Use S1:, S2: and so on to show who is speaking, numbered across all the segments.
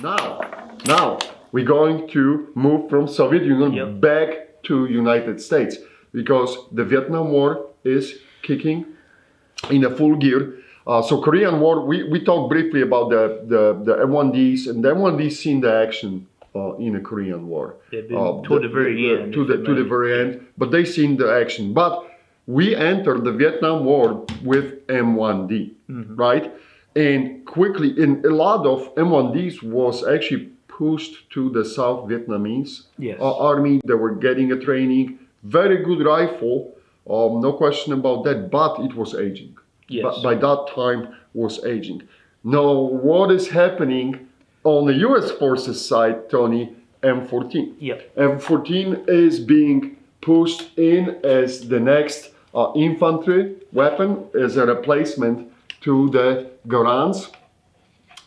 S1: Now we're going to move from Soviet Union back to United States, because the Vietnam War is kicking in a full gear. So Korean War, we talked briefly about the M1Ds, and the M1Ds seen the action in the Korean War.
S2: Toward the very end.
S1: To the very end, but they seen the action. But we entered the Vietnam War with M1D, right? And quickly, in a lot of M1Ds was actually pushed to the South Vietnamese army. They were getting a training, very good rifle, no question about that, but it was aging. But by that time was aging. Now, what is happening on the US forces side, Tony? M14. M14 is being pushed in as the next infantry weapon, as a replacement to the Garans.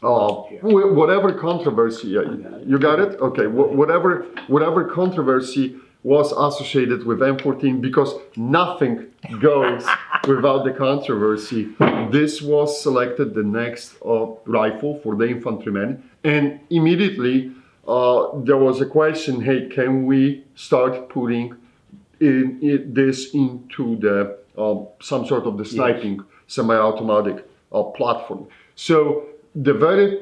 S1: Whatever controversy, you got it? Okay, whatever controversy was associated with M14, because nothing goes without the controversy. This was selected the next rifle for the infantrymen, and immediately there was a question, hey, can we start putting this into the some sort of the sniping semi-automatic platform? So the very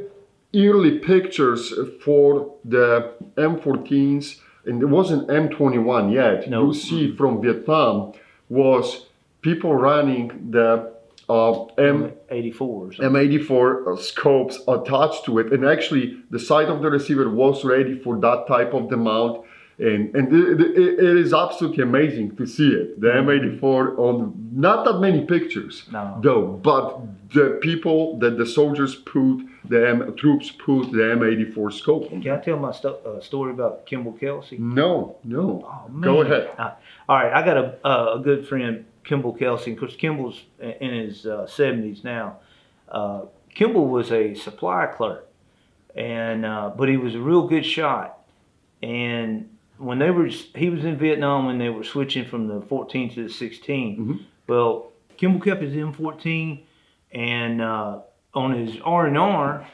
S1: early pictures for the M14s, and it wasn't M21 yet, you see from Vietnam, was people running the M84 scopes attached to it, and actually the side of the receiver was ready for that type of the mount. And it is absolutely amazing to see it. The M84 on not that many pictures, though, but the people that the soldiers put, the troops put the M84 scope on.
S2: Can I tell my story about Kimball Kelsey?
S1: No.
S2: Oh, man.
S1: Go ahead.
S2: All right, I got a good friend, Kimball Kelsey. Of course, Kimball's in his 70s now. Kimball was a supply clerk, and but he was a real good shot. And when he was in Vietnam when they were switching from the 14 to the 16. Well, Kimball kept his M14, and on his R&R,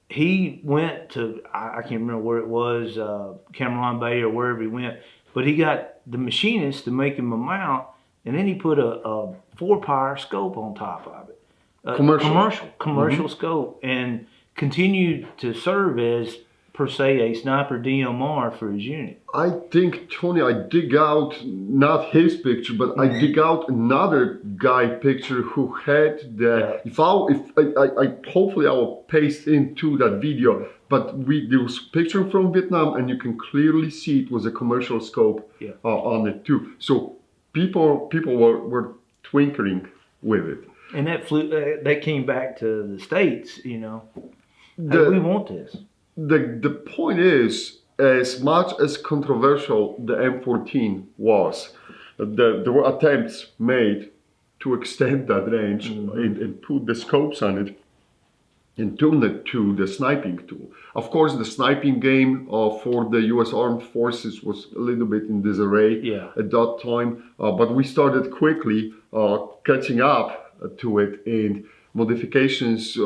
S2: he went to, I can't remember where it was, Cameron Bay or wherever he went, but he got the machinist to make him a mount, and then he put a 4-power scope on top of it. Commercial scope, and continued to serve as, per se, a sniper DMR for his unit.
S1: I think, Tony, I dig out not his picture, but I dig out another guy picture who had the. Hopefully I will paste into that video. But there was picture from Vietnam, and you can clearly see it was a commercial scope on it too. So people were twinkling with it.
S2: And that came back to the States, you know. We want this.
S1: The point is, as much as controversial the M14 was, there were attempts made to extend that range and put the scopes on it and tune it to the sniping tool. Of course, the sniping game for the US Armed Forces was a little bit in disarray at that time, but we started quickly catching up to it, and modifications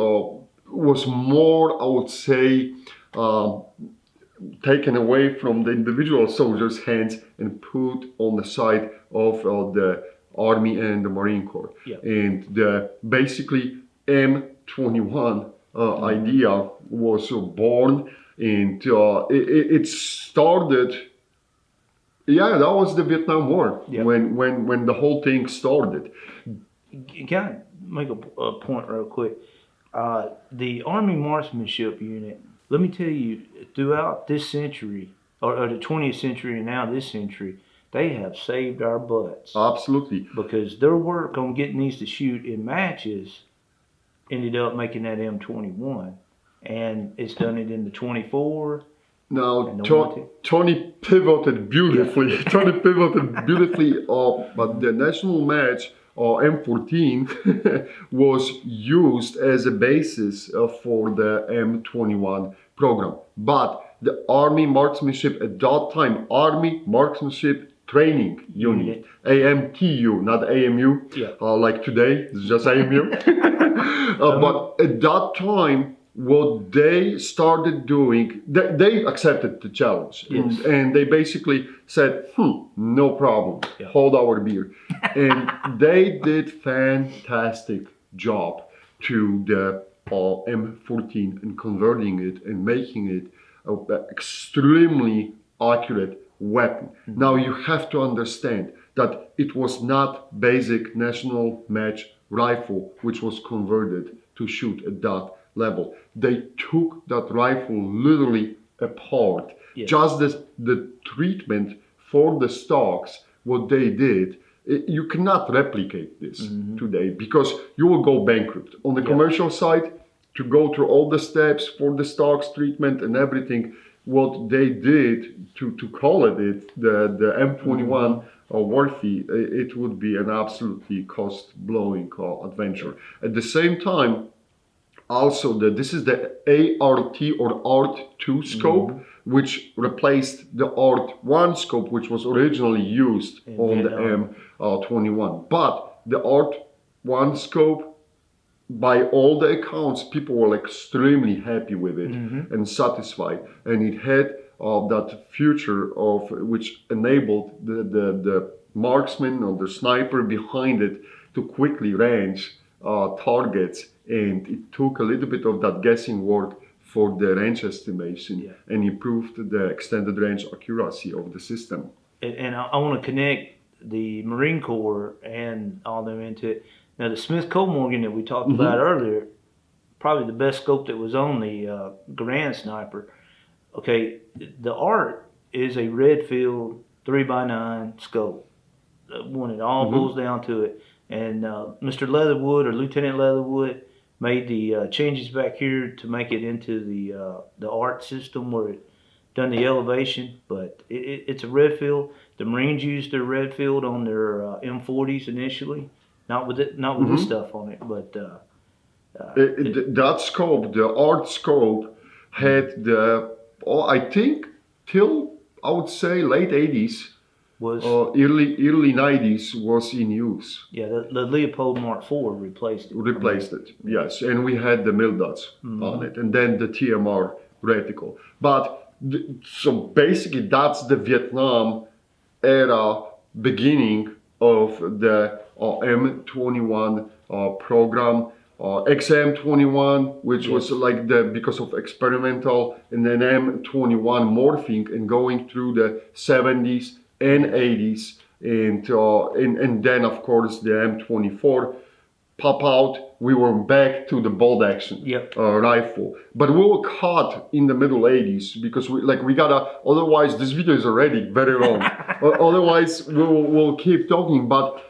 S1: was more, I would say, taken away from the individual soldiers' hands and put on the side of the Army and the Marine Corps. And basically M21 idea was born, and it started. That was the Vietnam War when the whole thing started.
S2: Can I make a point real quick? The Army Marksmanship Unit, let me tell you, throughout this century, or the 20th century and now this century, they have saved our butts.
S1: Absolutely.
S2: Because their work on getting these to shoot in matches ended up making that M21. And it's done it in the 24.
S1: Now, Tony pivoted beautifully. Tony pivoted beautifully, but the national match M14 was used as a basis for the M21 program. But the Army Marksmanship at that time, Army Marksmanship Training Unit, AMTU, not AMU, like today, it's just AMU. But at that time, what they started doing, they accepted the challenge.
S2: Yes.
S1: And they basically said, no problem,
S2: Yeah.
S1: hold our beer. And they did fantastic job to the M14 and converting it and making it an extremely accurate weapon. Now you have to understand that it was not basic national match rifle which was converted to shoot at that level. They took that rifle literally apart.
S2: Yes.
S1: Just the treatment for the stocks, what they did, you cannot replicate this today because you will go bankrupt. On the commercial side, to go through all the steps for the stocks treatment and everything, what they did to call it the M21 worthy, it would be an absolutely cost-blowing adventure. At the same time, also this is the ART or ART2 scope, which replaced the ART1 scope, which was originally used on the M21. But the ART1 scope, by all the accounts, people were extremely happy with it and satisfied, and it had that feature of which enabled the marksman or the sniper behind it to quickly range targets, and it took a little bit of that guessing work for the range estimation and improved the extended range accuracy of the system.
S2: And I want to connect the Marine Corps and all them into it. Now, the Smith-Kollmorgen that we talked about earlier, probably the best scope that was on the Garand sniper. Okay, the ART is a Redfield 3x9 scope. When it all boils down to it. And Mr. Leatherwood or Lieutenant Leatherwood made the changes back here to make it into the ART system where it done the elevation. But it's a Redfield. The Marines used their Redfield on their M40s initially. Not with this stuff on it, but
S1: that scope, the ART scope, had I think till I would say late 80s,
S2: was
S1: early 90s was in use.
S2: Yeah, the Leopold Mark IV replaced it.
S1: Yes, and we had the Mildots on it, and then the TMR reticle. But so basically, that's the Vietnam era beginning of the M21 program, XM21, which was like because of experimental, and then M21 morphing and going through the 70s and 80s, and then of course the M24 pop out. We were back to the bolt action rifle, but we were caught in the middle 80s because we gotta. Otherwise, this video is already very long. Otherwise, we'll keep talking. But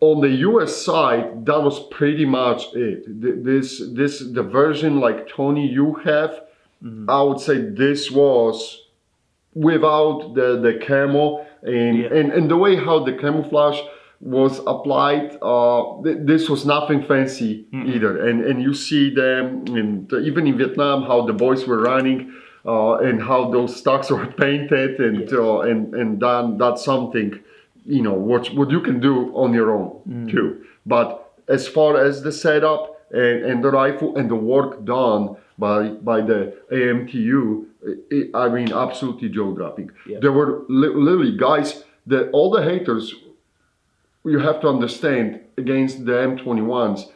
S1: on the US side, that was pretty much it. The version like Tony you have, I would say this was without the camo and the way how the camouflage was applied. This was nothing fancy either, and you see them, and even in Vietnam, how the boys were running and how those stocks were painted, and done. That's something, what you can do on your own too. But as far as the setup and the rifle and the work done by the AMTU, I mean, absolutely jaw-dropping. There were literally guys that all the haters, you have to understand, against the M21s,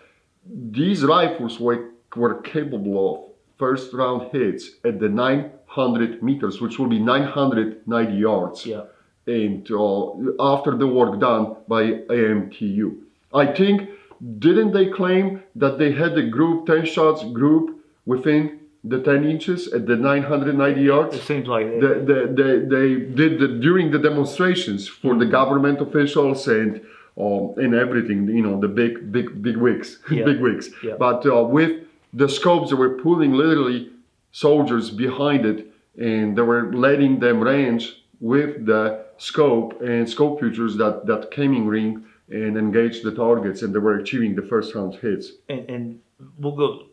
S1: these rifles were capable of first round hits at the 900 meters, which will be 990 yards. And after the work done by AMTU. I think, didn't they claim that they had a group, 10 shots group within the 10 inches at the 990 yards?
S2: It seems like
S1: they did during the demonstrations for the government officials and everything, the big wigs, big wigs. But with the scopes, they were pulling literally soldiers behind it, and they were letting them range with the scope and scope features that came in ring and engaged the targets, and they were achieving the first round hits.
S2: And we'll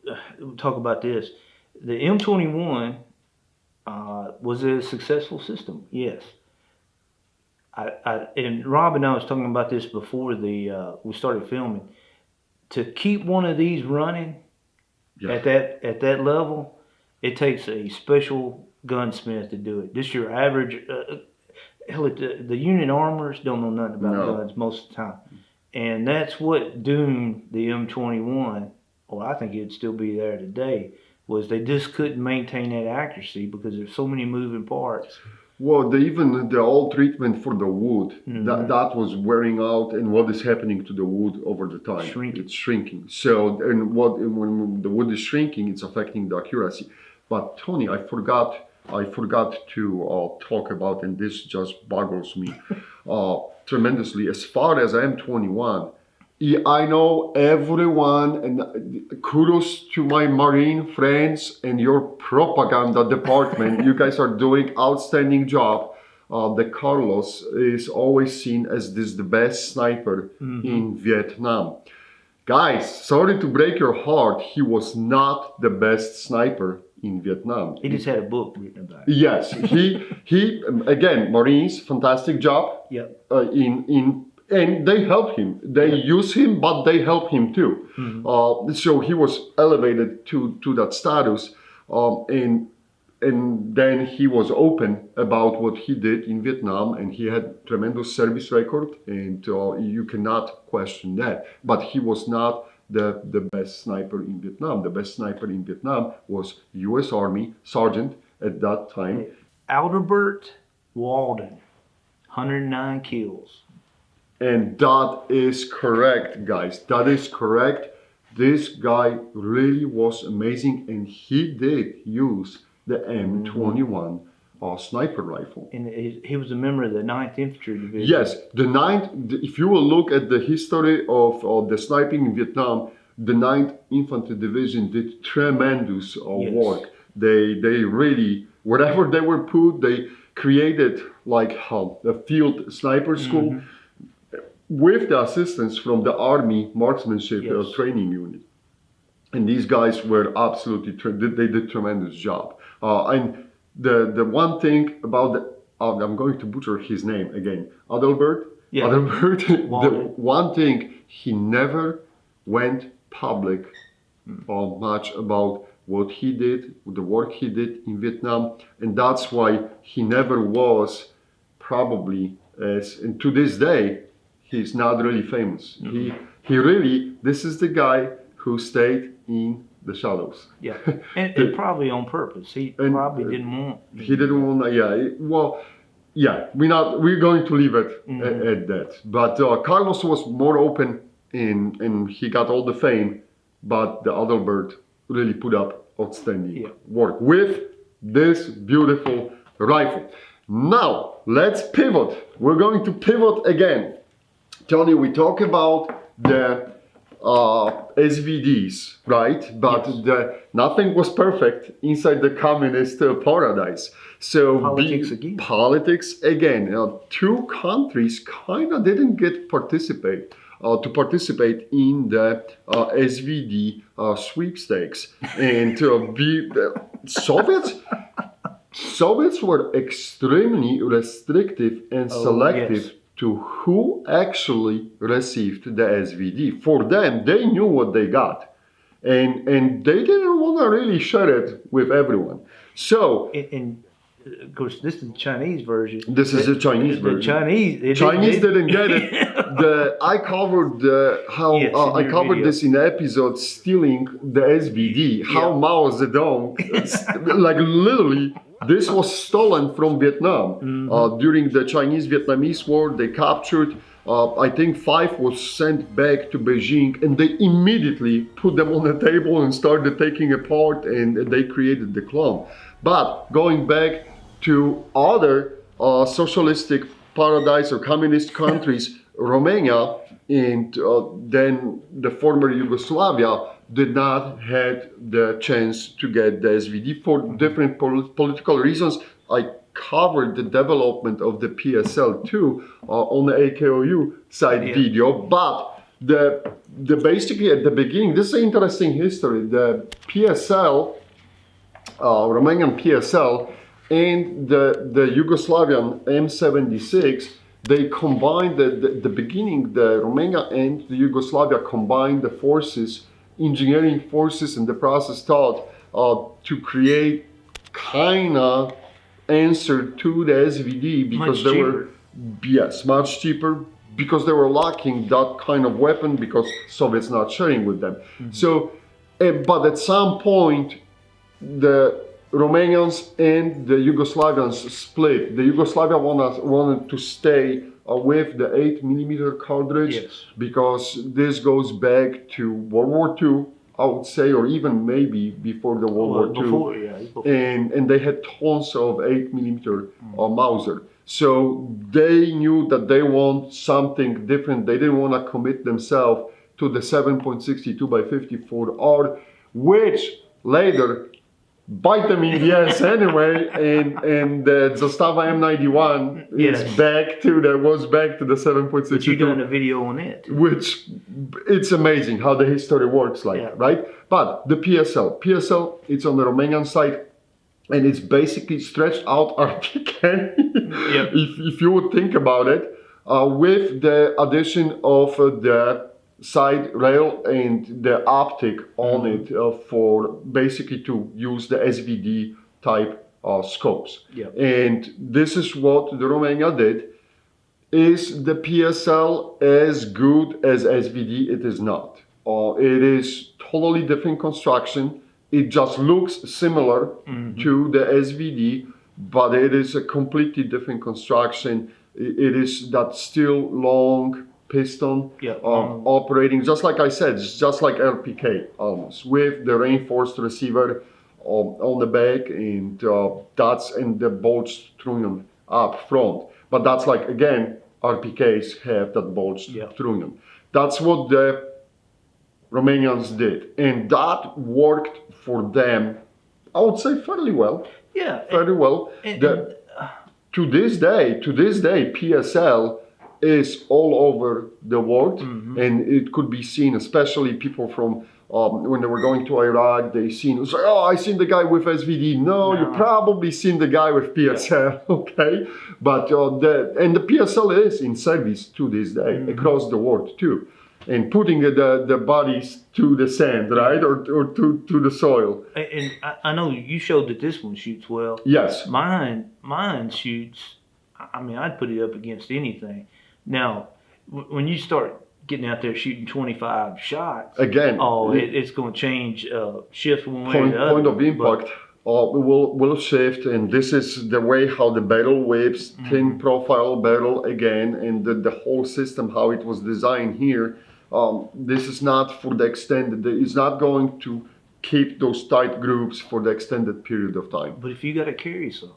S2: talk about this. The M21 was a successful system, yes. And Rob and I was talking about this before we started filming. To keep one of these running
S1: Yeah.
S2: At that level, it takes a special gunsmith to do it. This your average. Hell, the Union armors don't know nothing about
S1: No.
S2: guns most of the time, and that's what doomed the M21. Well, I think it'd still be there today. Was they just couldn't maintain that accuracy because there's so many moving parts.
S1: Well, even the old treatment for the wood,
S2: Mhm.
S1: that was wearing out, and what is happening to the wood over the time?
S2: Shrinking.
S1: It's shrinking. So, and when the wood is shrinking, it's affecting the accuracy. But Tony, I forgot to talk about, and this just boggles me tremendously. As far as M21, I know everyone, and kudos to my Marine friends and your propaganda department. You guys are doing outstanding job. The Carlos is always seen as the best sniper in Vietnam. Guys, sorry to break your heart, he was not the best sniper in Vietnam.
S2: He just had a book written about it.
S1: Yes, he again, Marines, fantastic job.
S2: Yep.
S1: And they help him. They use him, but they help him too. So he was elevated to that status, and then he was open about what he did in Vietnam, and he had tremendous service record, and you cannot question that. But he was not the best sniper in Vietnam. The best sniper in Vietnam was U.S. Army Sergeant at that time.
S2: Albert Walden, 109 kills.
S1: And that is correct, guys. That is correct. This guy really was amazing, and he did use the M21 sniper rifle.
S2: And he was a member of the 9th Infantry Division.
S1: Yes, the 9th, if you will look at the history of the sniping in Vietnam, the 9th Infantry Division did tremendous work. They really, wherever they were put, they created like a field sniper school. With the assistance from the Army Marksmanship training unit. And these guys were absolutely, they did tremendous job. And the one thing about I'm going to butcher his name again, Adalbert.
S2: Yeah.
S1: Adalbert, the one thing, he never went public much about what he did, the work he did in Vietnam. And that's why he never was probably, and to this day, he's not really famous. He really, this is the guy who stayed in the shadows.
S2: Yeah, and probably on purpose. He probably didn't want.
S1: He didn't want. We're going to leave it at that. But Carlos was more open, and he got all the fame. But the Adalbert really put up outstanding work with this beautiful rifle. Now let's pivot. We're going to pivot again. Tony, we talk about the SVDs, right? But nothing was perfect inside the communist paradise. So politics again. Two countries kind of didn't get to participate in the SVD sweepstakes, and Soviets were extremely restrictive and selective to who actually received the SVD. For them, they knew what they got, and they didn't want to really share it with everyone. So,
S2: of course, this is the Chinese version.
S1: This is the Chinese version.
S2: The
S1: Chinese didn't get it. I covered I covered this in the episode stealing the SVD. How Mao Zedong, like literally. This was stolen from Vietnam. During the Chinese-Vietnamese War, they captured, I think 5 was sent back to Beijing, and they immediately put them on the table and started taking apart, and they created the clone. But going back to other socialistic paradise or communist countries, Romania and then the former Yugoslavia did not have the chance to get the SVD for different political reasons. I covered the development of the PSL too on the AKOU side video, but the basically at the beginning, this is an interesting history. The PSL, Romanian PSL, and the Yugoslavian M76, they combined the beginning, the Romania and the Yugoslavia combined the forces engineering forces and the process thought to create kinda answer to the SVD because they were, yes, much cheaper, because they were lacking that kind of weapon because Soviets not sharing with them. So, but at some point, the Romanians and the Yugoslavians split. The Yugoslavia wanted to stay with the 8mm cartridge,
S2: Yes.
S1: because this goes back to World War II, I would say, or even maybe before the World War II.
S2: Before, yeah. Before.
S1: And they had tons of 8mm Mauser. So they knew that they want something different. They didn't want to commit themselves to the 7.62 by 54R, which later bite them in the ass anyway, and the Zastava M91
S2: Yes.
S1: was back to the 7.62.
S2: But you done a video on it.
S1: Which, it's amazing how the history works, like,
S2: Yeah.
S1: right? But the PSL, it's on the Romanian side, and it's basically stretched out RPK, if you would think about it, with the addition of the side rail and the optic on it for basically to use the SVD type scopes.
S2: Yeah.
S1: And this is what the Romania did. Is the PSL as good as SVD? It is not. It is totally different construction. It just looks similar to the SVD, but it is a completely different construction. It is that still long piston operating, just like I said, it's just like RPK almost, with the reinforced receiver on the back, and and the bulged trunnion up front. But that's like, again, RPKs have that bulged trunnion. That's what the Romanians did, and that worked for them, I would say, fairly well.
S2: Yeah.
S1: Fairly well. To this day, PSL is all over the world, and it could be seen, especially people from when they were going to Iraq, they seen, it's like, oh, I seen the guy with SVD. No, you probably seen the guy with PSL, okay? But the PSL is in service to this day across the world too, and putting the bodies to the sand, right, or to the soil.
S2: And I know you showed that this one shoots well.
S1: Yes.
S2: Mine shoots. I mean, I'd put it up against anything. Now, when you start getting out there shooting 25 shots,
S1: again,
S2: it's going to change, shift one way or the other.
S1: Point of impact will shift, and this is the way how the barrel whips, thin profile barrel again, and the whole system, how it was designed here. This is not for the extended, it's not going to keep those tight grooves for the extended period of time.
S2: But if you got to carry some.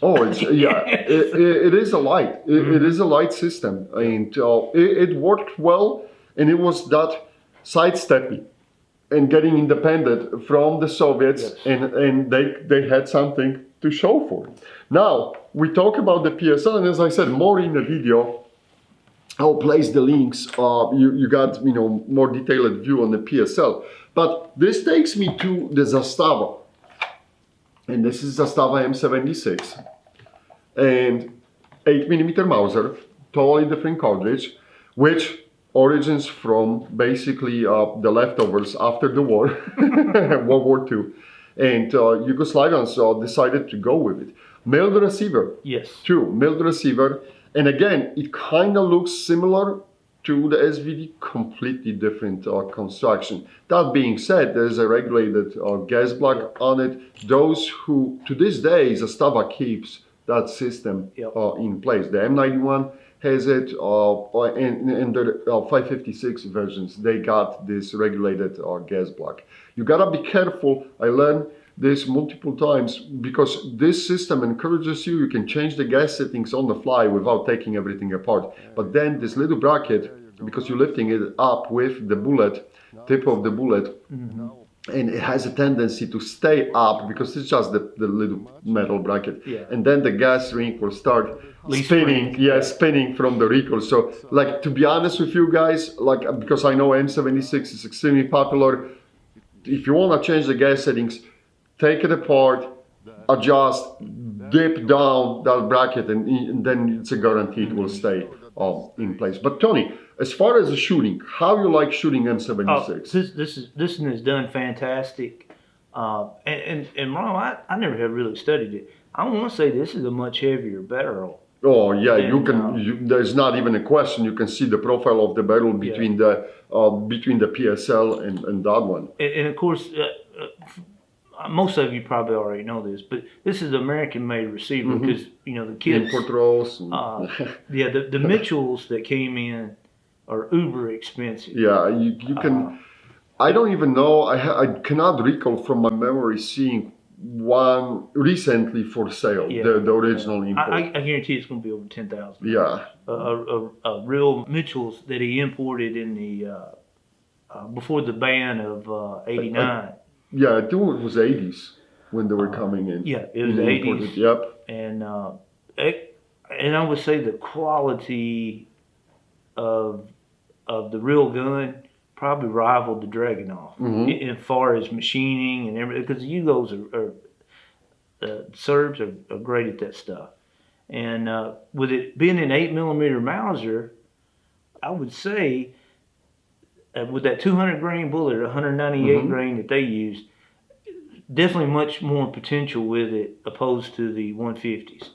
S1: Oh, it's it is a light. It is a light system, and it worked well. And it was that sidestepping and getting independent from the Soviets, and they had something to show for it. Now we talk about the PSL, and as I said, more in the video. I'll place the links. You got more detailed view on the PSL, but this takes me to the Zastava. And this is Zastava M76 and 8mm Mauser, totally different cartridge, which origins from basically the leftovers after the war, World War II. And Yugoslavians decided to go with it. Milled receiver, too, milled receiver. And again, it kind of looks similar to the SVD, completely different construction. That being said, there's a regulated gas block on it. Those who, to this day, Zastava keeps that system in place. The M91 has it, and the 556 versions, they got this regulated gas block. You gotta be careful. I learned this multiple times, because this system encourages you can change the gas settings on the fly without taking everything apart. But then this little bracket, because you're lifting it up with the bullet, tip of the bullet, and it has a tendency to stay up because it's just the little metal bracket. And then the gas ring will start spinning, spinning from the recoil. So, like, to be honest with you guys, like, because I know M76 is extremely popular, if you want to change the gas settings, take it apart, adjust, dip down that bracket, and then it's a guarantee it will stay. in place. But Tony, as far as the shooting, how you like shooting M76?
S2: This one is done fantastic. And Ron, I never have really studied it. I want to say this is a much heavier barrel.
S1: Oh yeah, there's not even a question. You can see the profile of the barrel between the PSL and that one.
S2: And of course, most of you probably already know this, but this is an American-made receiver because the kids
S1: import rolls.
S2: The Mitchells that came in are uber expensive.
S1: Yeah, you can. I don't even know. I cannot recall from my memory seeing one recently for sale. The original import.
S2: I guarantee it's going to be over 10,000.
S1: Yeah.
S2: A real Mitchells that he imported in the before the ban of '89.
S1: Yeah, I think it was 80s when they were coming in.
S2: Yeah, it was 80s.
S1: Yep.
S2: And I would say the quality of the real gun probably rivaled the Dragunov as far as machining and everything, because the Yugos the Serbs are great at that stuff. And with it being an 8mm Mauser, I would say with that 200 grain bullet, 198 grain that they used, definitely much more potential with it opposed to the 150s.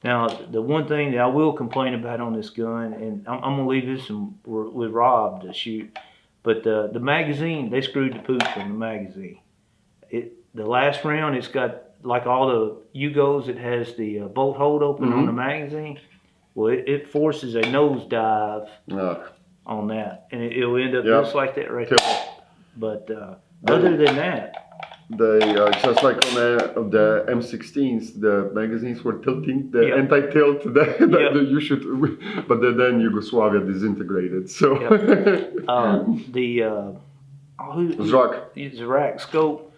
S2: Now, the one thing that I will complain about on this gun, and I'm going to leave this with Rob to shoot, but the magazine, they screwed the pooch on the magazine. The last round, it's got, like all the Yugos, it has the bolt hold open on the magazine. Well, it forces a nosedive on that, and it'll end up just like that right there. But other than that,
S1: just like on the M16s, the magazines were tilting, the anti-tilt that you should, but then Yugoslavia disintegrated. So
S2: Zrak scope,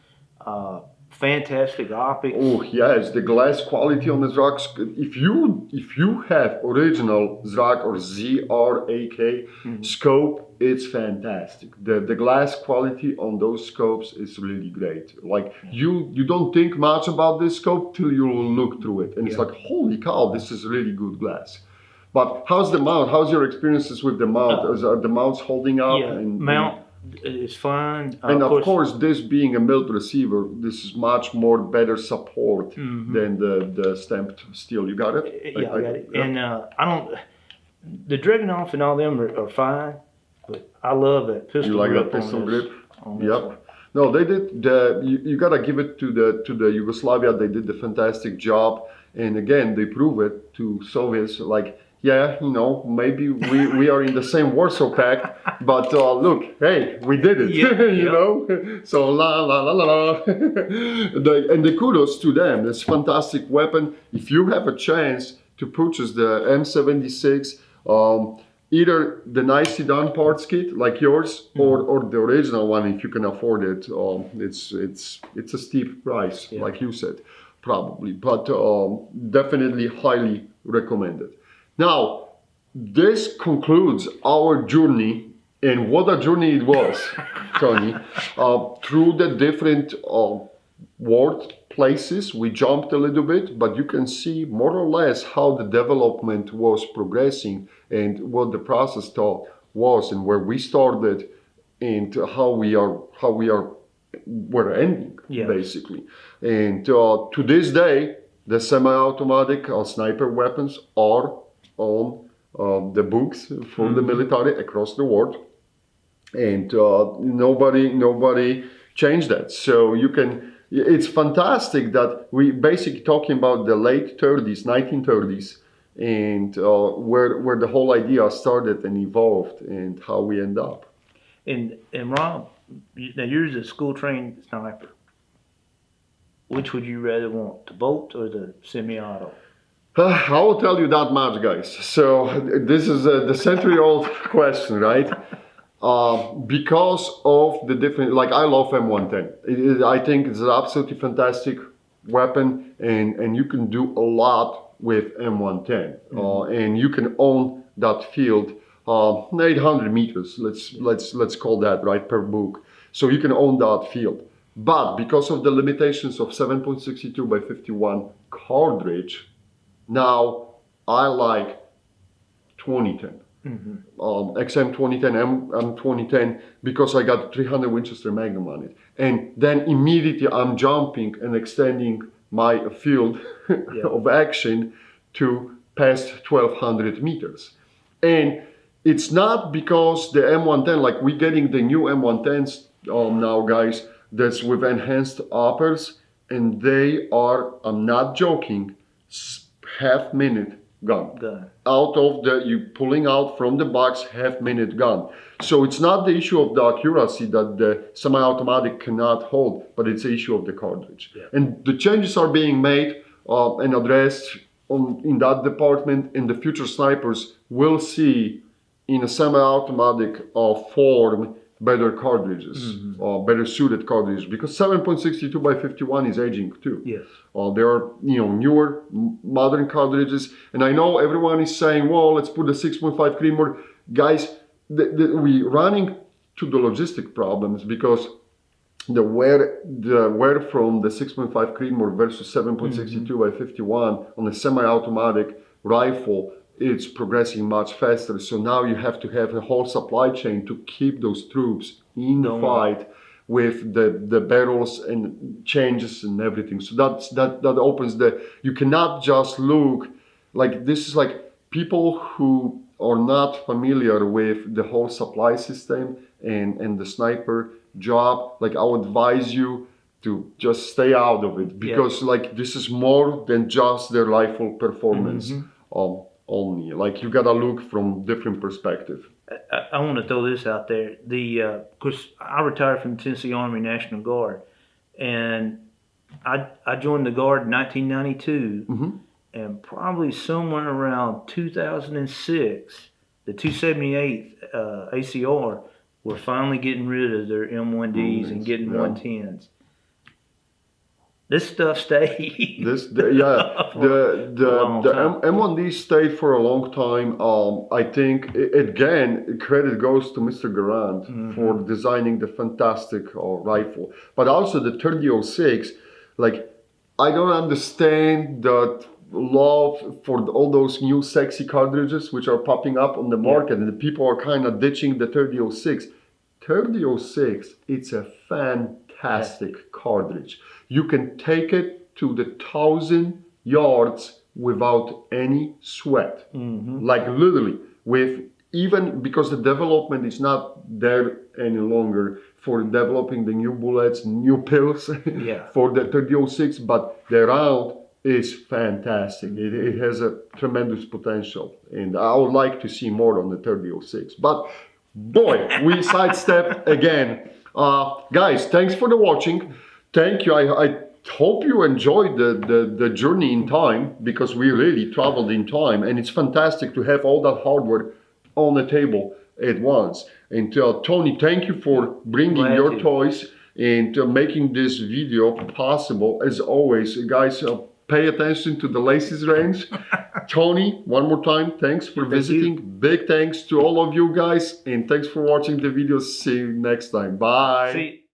S2: fantastic optics.
S1: Oh yes, the glass quality on the Zrak. If you have original Zrak or ZRAK scope, it's fantastic. The glass quality on those scopes is really great. Like you don't think much about this scope till you look through it, and it's like, holy cow, this is really good glass. But how's the mount? How's your experiences with the mount? Are the mounts holding up?
S2: Mount is fine.
S1: And of course, this being a milled receiver, this is much more better support than the stamped steel. You got it?
S2: Yeah, I got it. Yeah. And I don't. The Dragunov and all them are fine, but I love that pistol grip.
S1: You like that pistol grip? Yep. No, they did. You gotta give it to the Yugoslavia. They did a fantastic job, and again, they prove it to Soviets. Like, yeah, maybe we are in the same Warsaw Pact, but look, hey, we did it, you know? So la la la la la. And the kudos to them. It's a fantastic weapon. If you have a chance to purchase the M76, either the nicely done parts kit like yours, or the original one if you can afford it, it's a steep price, like you said, probably, but definitely highly recommended. Now, this concludes our journey, and what a journey it was, Tony, through the different world places. We jumped a little bit, but you can see more or less how the development was progressing and what the process was and where we started and how we're ending, basically. And to this day, the semi-automatic sniper weapons are on the books for the military across the world, and nobody changed that. So you can. It's fantastic that we basically talking about the late 30s, 1930s, and where the whole idea started and evolved, and how we end up.
S2: And Rob, now you're a school trained sniper. Which would you rather want, the bolt or the semi-auto?
S1: I will tell you that much, guys. So this is the century-old question, right? Because of the different, like I love M110. I think it's an absolutely fantastic weapon, and you can do a lot with M110, and you can own that field 800 meters. Let's call that right per book. So you can own that field. But because of the limitations of 7.62 by 51 cartridge, now I like 2010. XM2010, M2010, because I got 300 Winchester Magnum on it. And then immediately I'm jumping and extending my field of action to past 1200 meters. And it's not because the M110, like we're getting the new M110s now, guys, that's with enhanced uppers, and they are, I'm not joking, half-minute gun. Out of the, you pulling out from the box, half-minute gun. So it's not the issue of the accuracy that the semi-automatic cannot hold, but it's the issue of the cartridge. Yeah. And the changes are being made and addressed in that department, and the future snipers will see in a semi-automatic form better cartridges, better suited cartridges, because 7.62 by 51 is aging too. Yes. There are newer, modern cartridges, and I know everyone is saying, well, let's put the 6.5 Creedmoor. Guys, we running to the logistic problems, because the wear from the 6.5 Creedmoor versus 7.62 by 51 on a semi-automatic rifle, it's progressing much faster. So now you have to have a whole supply chain to keep those troops in the fight with the barrels and changes and everything. So that opens you cannot just look like this is like people who are not familiar with the whole supply system and the sniper job. Like I would advise you to just stay out of it, because like this is more than just their rifle performance. Only like you gotta look from different perspective.
S2: I want to throw this out there. Of course, I retired from the Tennessee Army National Guard, and I joined the Guard in 1992, and probably somewhere around 2006, the 278 ACR were finally getting rid of their M1Ds and getting 110s. This stuff stayed. The M1D stayed for a long time. I think again, credit goes to Mr. Garant for designing the fantastic rifle, but also the 3006. Like I don't understand that love for all those new sexy cartridges which are popping up on the market, and the people are kind of ditching the 3006. 3006, it's a fantastic cartridge. You can take it to the 1,000 yards without any sweat. Like literally, with even because the development is not there any longer for developing the new bullets, new pills for the 3006, but the round is fantastic. It has a tremendous potential, and I would like to see more on the 3006. But boy, we sidestep again. Guys, thanks for the watching. Thank you. I hope you enjoyed the journey in time, because we really traveled in time, and it's fantastic to have all that hardware on the table at once. And Tony, thank you for bringing your toys and making this video possible. As always, guys, pay attention to the laces range. Tony, one more time, thanks for visiting. Big thanks to all of you guys, and thanks for watching the video. See you next time. Bye.